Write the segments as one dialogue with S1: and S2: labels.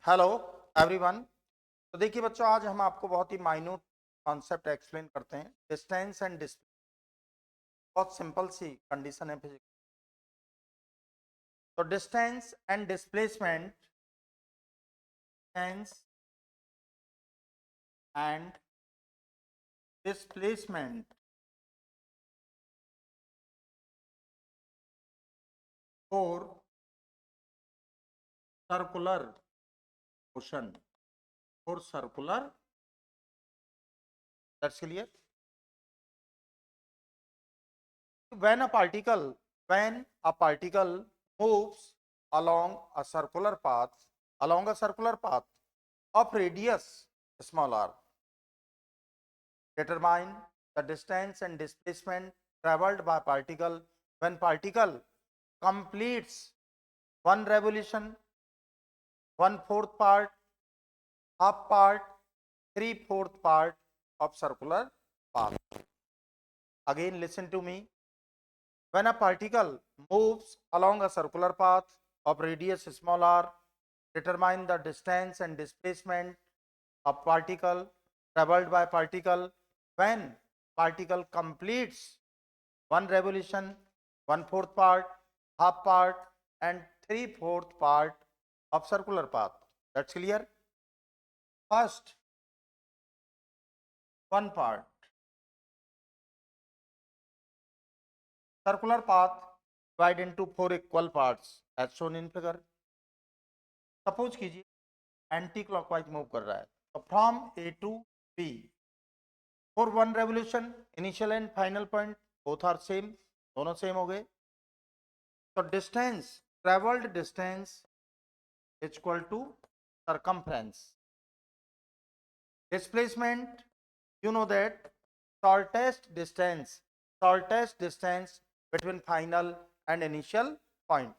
S1: Hello everyone. तो देखिए बच्चों, आज हम आपको बहुत ही माइन्यूट कॉन्सेप्ट एक्सप्लेन करते हैं। डिस्टेंस एंड डिस्प्लेसमेंट, बहुत सिंपल सी कंडीशन है फिजिक्स। तो distance and displacement, distance and displacement for circular motion, for circular, that's clear. when a particle when a particle moves along a circular path, of radius small r, determine the distance and displacement traveled by particle when particle completes one revolution, one fourth part, half part, three fourth part of circular path. Again listen to me. When a particle moves along a circular path of radius small r, determine the distance and displacement of particle traveled by particle when particle completes one revolution, one fourth part, half part, and three fourth part of circular path. That's clear. First, one part, circular path divided into four equal parts as shown in figure. Suppose कीजिए anti clockwise move कर रहा है, तो from A to B for one revolution, initial and final point both are same, दोनों same हो गए। तो distance, travelled distance is equal to circumference. Displacement, you know that shortest distance between final and initial point,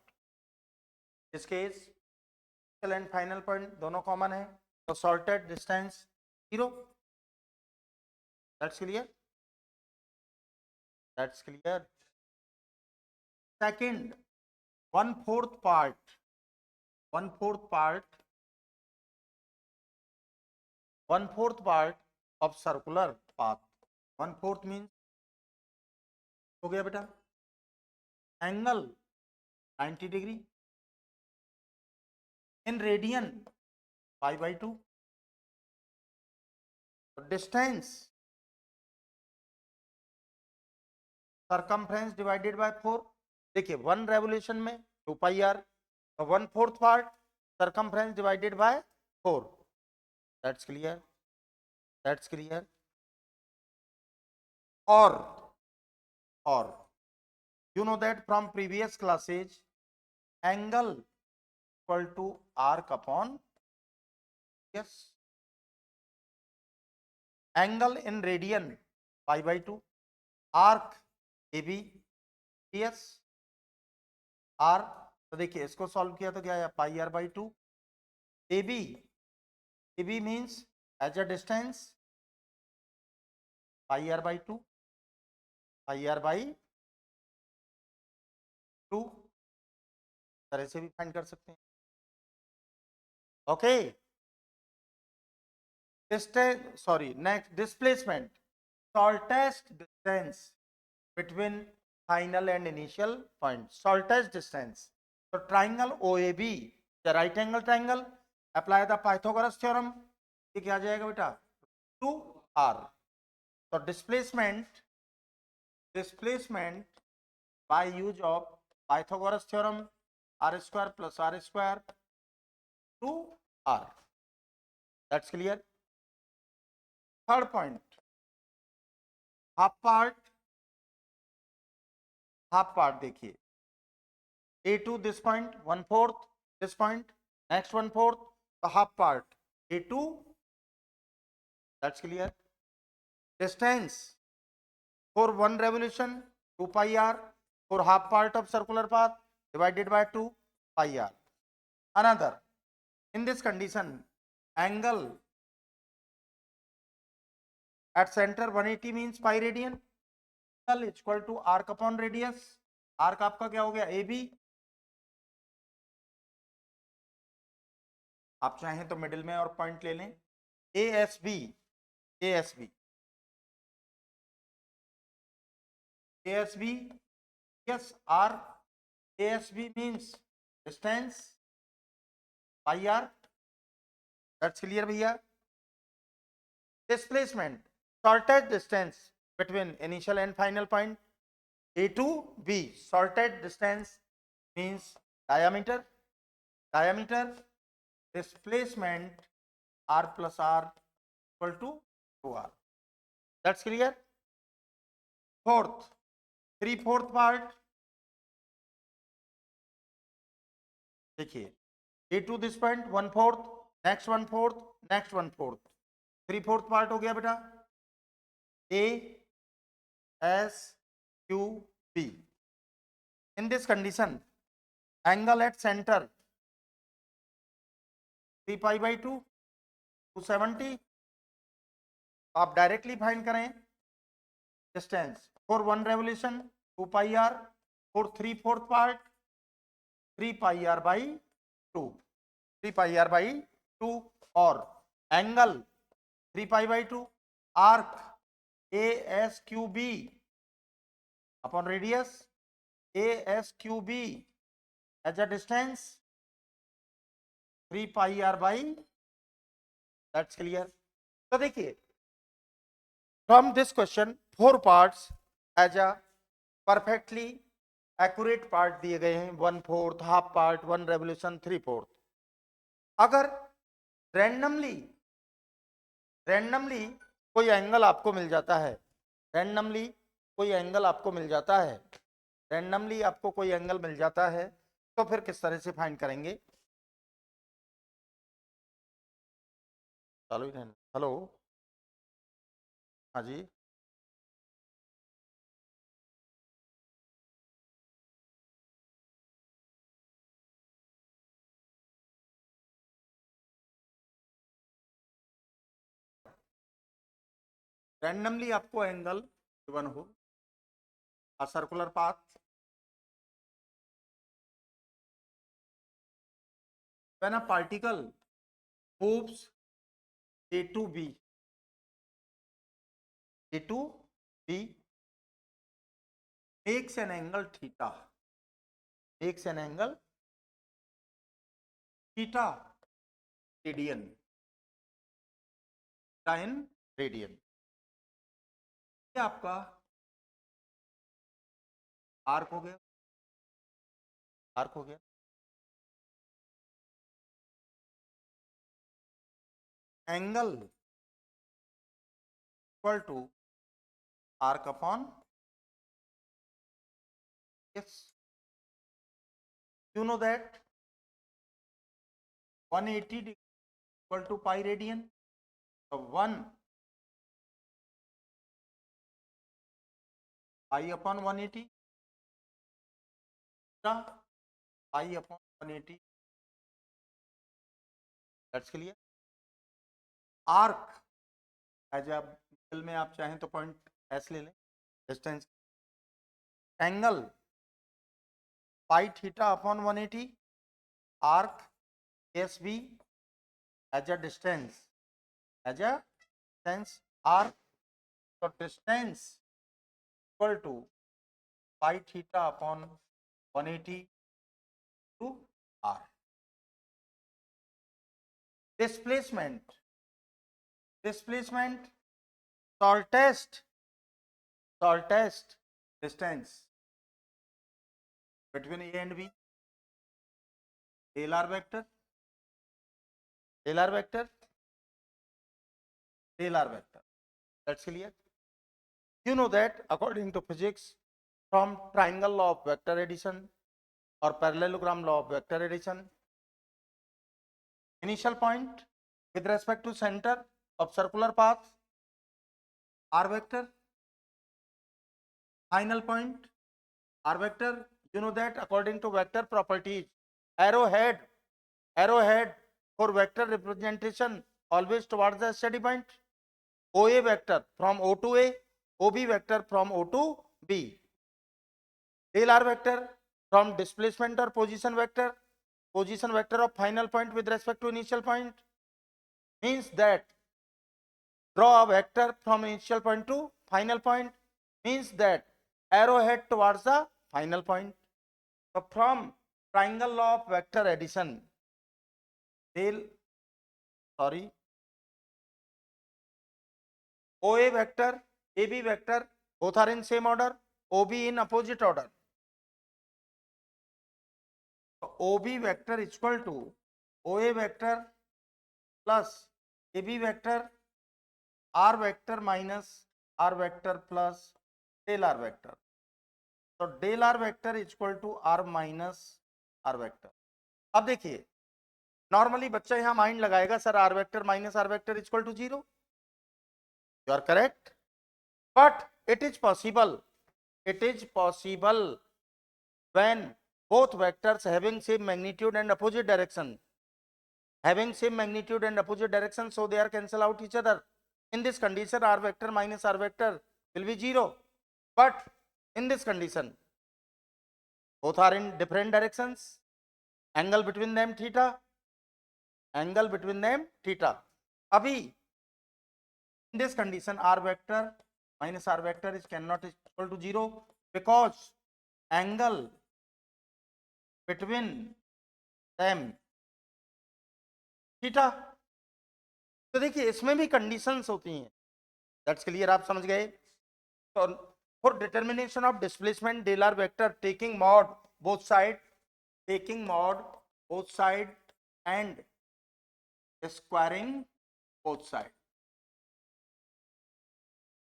S1: इस case initial and final point दोनों common है, तो shortest distance 0। that's clear, that's clear। second, one fourth part, one fourth part, one fourth part of circular path। one fourth means हो गया बेटा angle 90 degree in radian pi by 2। Distance circumference divided by 4। देखिए one revolution में 2 pi are, तो one fourth part circumference divided by 4। That's clear, that's clear. और और you know that from previous classes, angle equal to arc upon, yes, angle in radian pi by 2, arc AB yes r। तो देखिए इसको solve किया तो क्या आया, pi r by 2। AB, AB means as a distance pi r by 2, pi r by 2 तरह से भी फाइंड कर सकते हैं। Okay, distance, sorry, next displacement, shortest distance between final and initial point, shortest distance. तो triangle OAB, right angle triangle, apply the Pythagoras theorem, ये क्या आ जाएगा बेटा 2r। तो displacement, displacement by use of Pythagoras theorem, r square plus r square 2r। That's clear. Third point, half part, half part देखिए A to this point, one fourth, this point, next one fourth, the half part A2, that's clear। Distance for one revolution 2 pi r, for half part of circular path divided by 2 pi r। Another, in this condition, angle at center 180 means pi radian, angle is equal to arc upon radius, arc आपका क्या हो गया AB, आप चाहें तो middle में और point ले लें। A S B, A S B, A S B, yes, r, asb means distance by r, that's clear भैया। displacement, shortest distance between initial and final point, a to b, shortest distance means diameter, diameter, displacement r plus r equal to 2r, that's clear। fourth, 3/4 part, देखिए a to this point 1/4, next 1/4, next 1/4, 3/4 part हो गया बेटा। a s q b, in this condition angle at center 3 pi by 2, 270, आप directly find करें distance for 1 revolution 2 pi r, for 3/4 part 3 pi r by 2, 3 pi r by 2, और angle 3 pi by 2, arc ASQB upon radius ASQB as a distance 3 pi r by, that's clear। तो देखिए from this question 4 parts as a perfectly accurate part दिए गए हैं, 1/4, half part, 1 revolution, 3/4। अगर randomly कोई angle आपको मिल जाता है, रैंडमली कोई एंगल आपको मिल जाता है, रैंडमली आपको कोई एंगल मिल जाता है, तो फिर किस तरह से फाइंड करेंगे। चलो हेलो, हाँ जी, रैंडमली आपको एंगल गिवन हो, a circular path when a particle moves a to b, a to b makes an angle theta, makes an angle theta radian, theta in radian। ये आपका आर्क हो गया, arc हो गया। Angle equal to arc upon yes, you know that 180 equal to pi radian, so 1 pi upon 180, pi upon 180, that's clear। Arc as आप middle में आप चाहें तो पॉइंट एस ले लें, distance angle pi theta upon 180, arc S be as a distance, as a distance arc, तो distance equal to pi theta upon 180 to r. Displacement, displacement shortest distance between A and B, scalar vector, scalar vector, scalar vector, that's clear। You know that according to physics from triangle law of vector addition or parallelogram law of vector addition, initial point with respect to center of circular path r vector, final point r vector, you know that according to vector properties arrowhead for vector representation always towards the steady point, OA vector from O to A, OB vector from O to B, scalar vector from displacement or position vector position vector of final point with respect to initial point, means that draw a vector from initial point to final point, means that arrow head towards the final point. So from triangle law of vector addition, OA vector, AB vector, both are in same order, OB in opposite order. So OB vector is equal to OA vector plus AB vector, R vector minus R vector plus del R vector. So del R vector is equal to R minus R vector. अब देखिए, normally बच्चा यहां mind लगाएगा, sir R vector minus R vector is equal to 0. You are correct, but it is possible when both vectors having same magnitude and opposite direction, so they are cancel out each other. In this condition, R vector minus R vector will be 0, but in this condition both are in different directions, angle between them theta. Abhi in this condition, R vector minus R vector is cannot is equal to 0, because angle between them theta. तो देखिए इसमें भी conditions होती हैं, that's clear, आप समझ गए. तो for determination of displacement del r vector taking mod both side and squaring both side.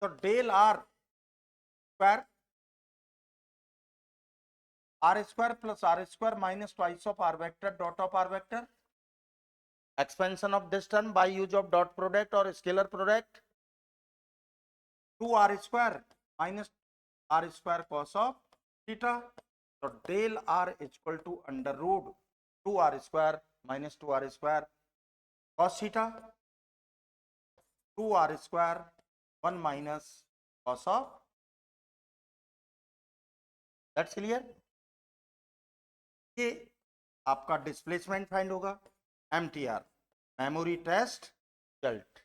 S1: तो del r square plus r square minus twice of r vector dot of r vector. Expansion of this term by use of dot product or scalar product, 2r square minus r square cos of theta. So del r is equal to under root 2r square minus 2r square cos theta, 2r square 1 minus cos of. That's clear. ये आपका displacement find होगा, MTR, memory test result.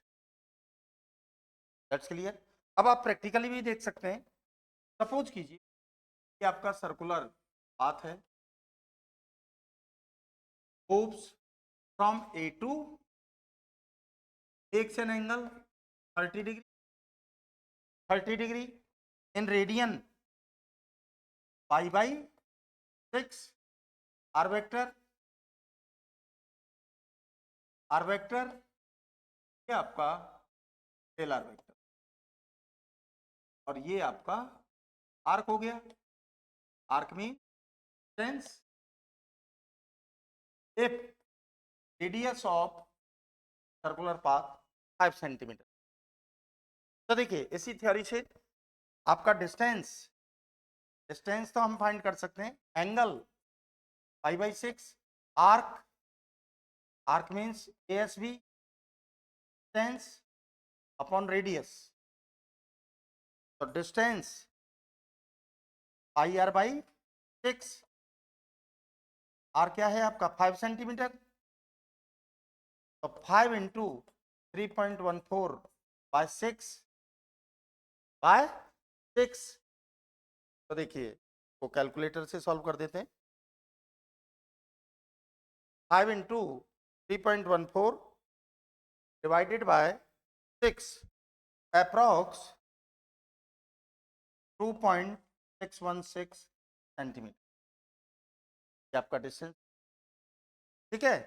S1: That's clear. अब आप practically भी देख सकते हैं. Suppose कीजिए कि आपका सर्कुलर पाथ है, moves from A to, takes an angle 30 degree in radian pi by 6. R vector ये आपका स्केलर वेक्टर, और ये आपका आर्क हो गया. आर्क में distance if radius of circular path 5 centimetre. तो देखिए इसी थ्योरी से आपका डिस्टेंस तो हम फाइंड कर सकते हैं. Angle pi by 6, arc means ASB, distance upon radius. तो distance pi r by 6, r क्या है आपका 5 सेंटीमीटर. तो 5 इंटू 3.14 बाय 6 बाय 6. तो देखिए वो कैलकुलेटर से सॉल्व कर देते हैं. 5 into 3.14 divided by 6, approx 2.616 centimetre. ये आपका डिस्टेंस. ठीक है.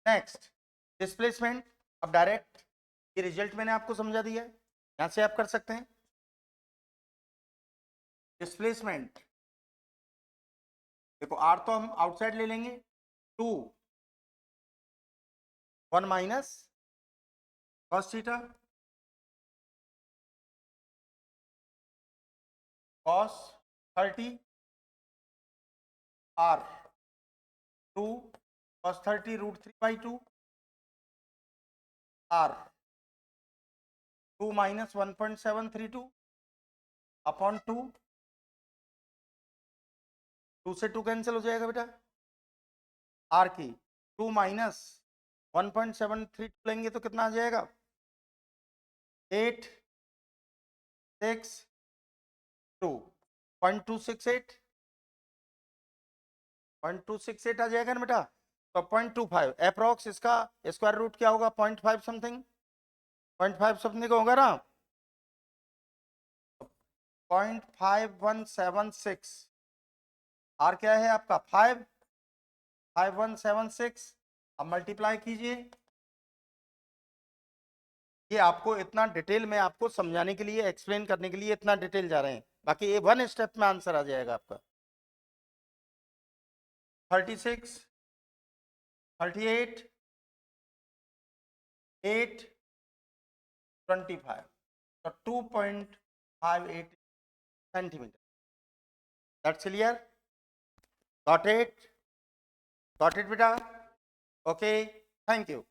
S1: Next displacement. अब डायरेक्ट ये रिजल्ट मैंने आपको समझा दिया है, यहां से आप कर सकते हैं. डिस्प्लेसमेंट देखो, आर तो हम आउटसाइड ले लेंगे, 2 1 minus cos theta cos 30 r 2 cos 30 root 3 by 2 r 2 minus 1.732 upon 2. 2 से 2 कैंसिल हो जाएगा बेटा, आर की 2 माइनस 1.73 लेंगे तो कितना आ जाएगा 8 6 2 0.268 0.268 आ जाएगा ना बेटा। तो 0.25 अप्रोक्स इसका स्क्वायर रूट क्या होगा 0.5 समथिंग 0.5 समथिंग होगा ना 0.5176 आर क्या है आपका 5176 अब मल्टीप्लाई कीजिए। ये आपको इतना डिटेल में आपको समझाने के लिए एक्सप्लेन करने के लिए इतना डिटेल जा रहे हैं, बाकी ये 1 स्टेप में आंसर आ जाएगा आपका 36 38 8 25 तो 2.58 centimetre. That's clear, got it बेटा, ओके, थैंक यू।